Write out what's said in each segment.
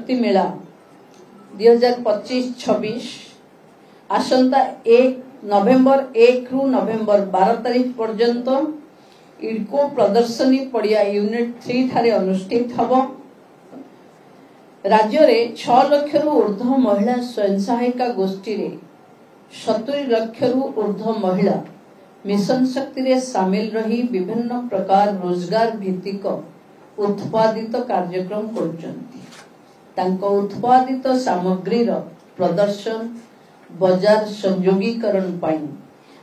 शक्ति मेला 2025-26 आसंता 1 नवेम्बर 1 रु नवेम्बर 12 तारीख पर्यंत इडको प्रदर्शनी पड़िया यूनिट 3 ठारे अनुष्ठित हबो। राज्य रे 6 लाख रु ऊर्ध्व महिला स्वयं सहायिका गोष्ठी रे 70 लाख रु ऊर्ध्व महिला मिशन शक्ति रे शामिल रही विभिन्न प्रकार रोजगार भित्तिक उत्पादित कार्यक्रम करुचंती। तांको उत्पादित सामग्री रो प्रदर्शन बाजार संयोगीकरण पाई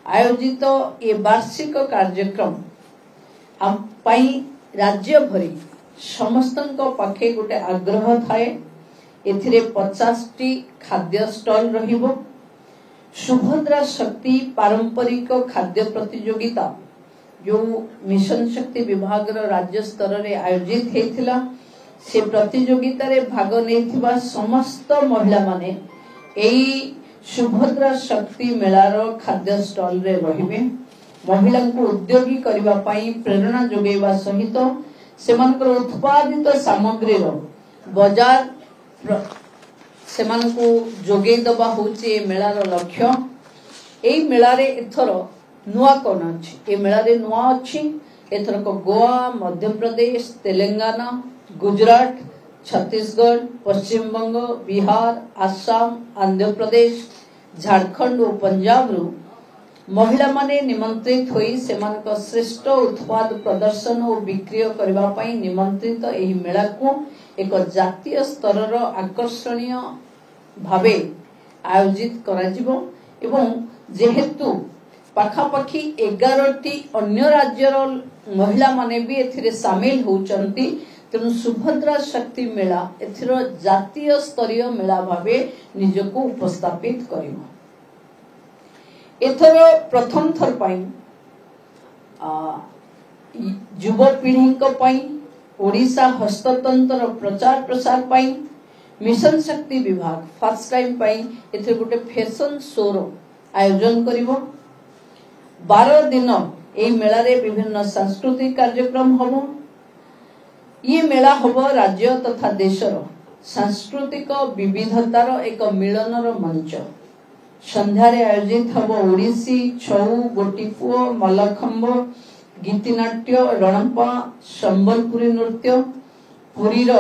आयोजित ए वार्षिक कार्यक्रम हम पाई राज्य भरी समस्तंको पाखे गोटे आग्रह थाए। एथिरे 50 टी खाद्य स्टॉल रहिबो। सुभद्रा शक्ति पारंपरिक खाद्य प्रतियोगिता जो मिशन शक्ति विभाग राज्य स्तर रे आयोजित हेथिला से प्रतियोगिता रे भाग नेथिबा समस्त महिला माने एई सुभद्रा शक्ति मेलार खाद्य स्टॉल रे रहिबे। महिला को उद्योगी करबा पई प्रेरणा जोगेबा सहित सेमानकर उत्पादित सामग्री रो बाजार सेमान को जोगे दबा होचे मेलार लक्ष्य। एई मेला रे एथर नुआ कोन अछि। ए मेला रे नुआ अछि एथर को गोवा, मध्य प्रदेश, तेलंगाना, गुजरात, छत्तीसगढ़, पश्चिम बंग, बिहार, आसाम, आंध्र प्रदेश, झारखंड और पंजाब रु महिला माने निमंत्रित होई सेमानक श्रेष्ठ उत्पाद प्रदर्शन और बिक्री करबा पई निमंत्रित एही मेला को एक जातीय स्तर रो आकर्षणीय भावे आयोजित कराजिबो। एवं जेहेतु पाखापाखी 11टी अन्य राज्यर महिला माने भी एथिरे शामिल होचंती तेणु सुभद्रा शक्ति मेला एथिरो जातीय स्तरीय मेला भावे निजको उपस्थापित करिबो। एथरो प्रथम थर पई युवपीढ़ी पई ओडिशा हस्ततंत्र प्रचार प्रसार पई मिशन शक्ति विभाग फर्स्ट टाइम पई एथे गोटे फैशन शो रो आयोजन करिवो। 12 दिन ए मेला रे विभिन्न सांस्कृतिक कार्यक्रम हबो। ये मेला हबो राज्य तथा देशर सांस्कृतिक विविधतार एक मिलनर मंच। संध्यारे आयोजित हबो ओडिसी, छऊ, गोटीपुओ, मल्लखंब, गीतिनाट्य, रणपा, संबलपुरी नृत्य, पुरीर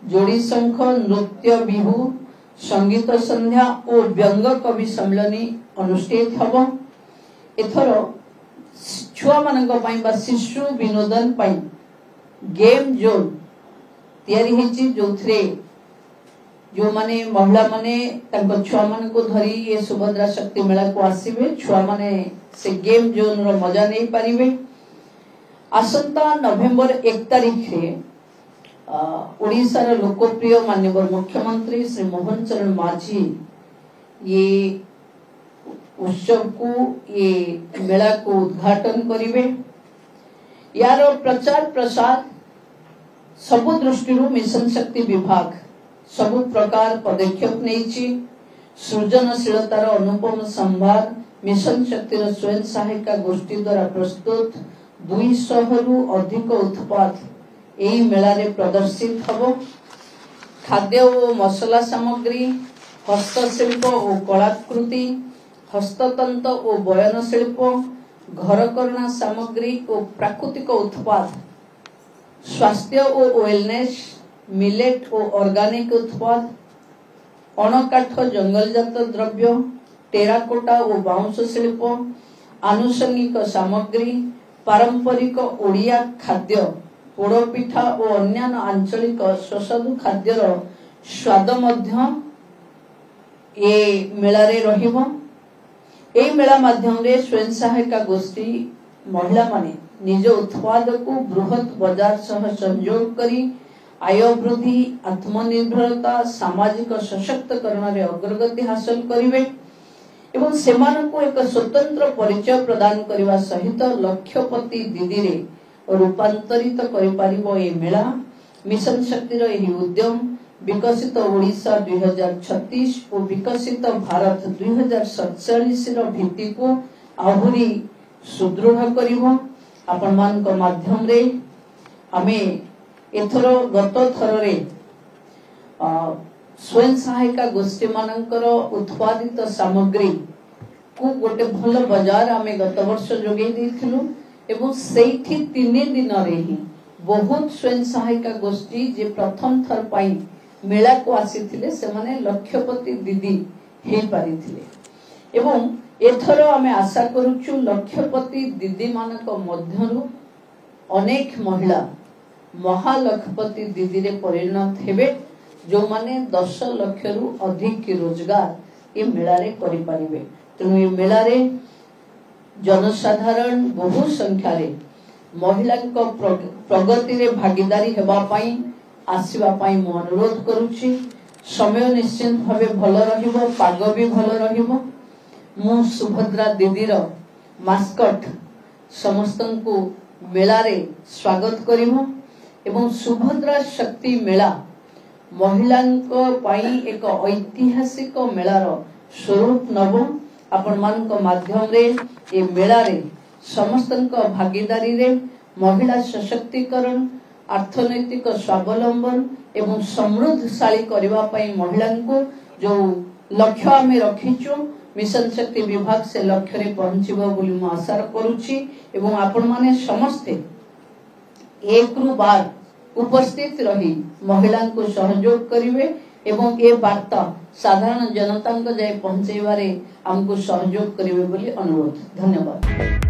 जोड़ी शंख नृत्य, बिहू, संगीत संध्या और व्यंग कवि सम्मेलनी अनुष्ठित हबो। एथर छुआ मानक पई बा शिशु विनोदन पई गेम जोन तयारी हिची जोथरे जो माने महिला माने तांको छुआ मान को धरी ये सुभद्रा शक्ति मेला को आसीबे। छुआ माने से गेम जोन रो मजा नै पारिबे। आसंता नवेम्बर 1 तारीख रे ओडिशा रो लोकप्रिय माननीय मुख्यमंत्री श्री मोहन चरण माझी ये उत्सव को ये मेला को उद्घाटन करिवे। यार प्रचार प्रसार सबु दृष्टि मिशन शक्ति विभाग सबु प्रकार पदक्षेप नेछि। सृजनशीलतार अनुपम संभार मिशन शक्ति स्वयं सहायिका गोष्ठी द्वारा प्रस्तुत 200 रु अधिक उत्पाद एही मेला रे प्रदर्शित हबो। खाद्य और मसला सामग्री, हस्तशिल्प और कलाकृति, हस्ततंत्र और बयन शिल्प, घरकरणा सामग्री और प्राकृतिक उत्पाद, स्वास्थ्य और वेलनेस, मिलेट और ऑर्गेनिक उत्पाद, अणकाठ जंगलजात द्रव्य, टेराकोटा और बाउंस शिल्प, आनुषंगिक सामग्री, पारंपरिक ओडिया खाद्य, पोड़पिठा और अन्यान्य आंचलिक सुस्वादु खाद्यर स्वाद मध्य ये मेला रे रहिबो। एई मेला माध्यम रे स्वयं सहायिका गोष्ठी महिला माने निज उत्पाद को बृहत बाजार सह संयोग करी आय वृद्धि, आत्मनिर्भरता, सामाजिक सशक्तिकरण रे अग्रगति हासिल करिवे एवं सेमान को एक स्वतंत्र परिचय प्रदान करने सहित लक्षपति दीदी रे रूपांतरित करि पारिबो। ए मेला मिशन शक्तिर एही उद्यम विकसित ओडिशा 2036 और विकसित भारत 2047 रो भित्ति को आहुरी सुदृढ़ करिवो। आपण मान को माध्यम रे हमें एथरो गत थर रे स्वयं सहायिका गोष्ठी मानकर उत्पादित सामग्री को गोटे भल बाजार आम गत वर्ष जोगे देथिलु एवं सेठी 3 दिन रे ही बहुत स्वयं सहायिका गोष्ठी जे प्रथम थर पाई मेला को आसीथिले से माने लक्षपति दीदी हे पारिथिले एवं एथर आमे आशा करूछु लक्षपति दीदी मानक मध्यरु अनेक महिला महालक्षपति दीदी रे परिणत हेबे जो माने 10 लाख रु अधिक रोजगार ये मेला रे करि परिबे। तेणु ये मेला रे जनसाधारण बहु संख्या रे महिला प्रगति रे भागीदारी हेबा पई आसीबा पई मो अनुरोध करूछि। समय निश्चित भावे भल रहिबो, पाग भी भल रहिबो। मु सुभद्रा दीदीर मास्कट समस्तन को मेला रे स्वागत करिमो एवं सुभद्रा शक्ति मेला महिलांको पाई एक ऐतिहासिक मेलार स्वरूप नब। आपण मान माध्यम रे ए मेला रे समस्तन भागीदारी रे महिला सशक्तिकरण, अर्थनैतिक स्वावलंबन एवं समृद्धशाली करबा पई महिला को जो लक्ष्य आमे रखिछु मिशन शक्ति विभाग से लक्ष्य रे पहुंचीबो बोली मु आशा करूछि एवं आपण माने समस्ते एक रु बार उपस्थित रही महिला को सहयोग करिवे एवं ए वार्ता साधारण जनता को जाय पहुंचेबारे हमको सहयोग करिवे बोली अनुरोध। धन्यवाद।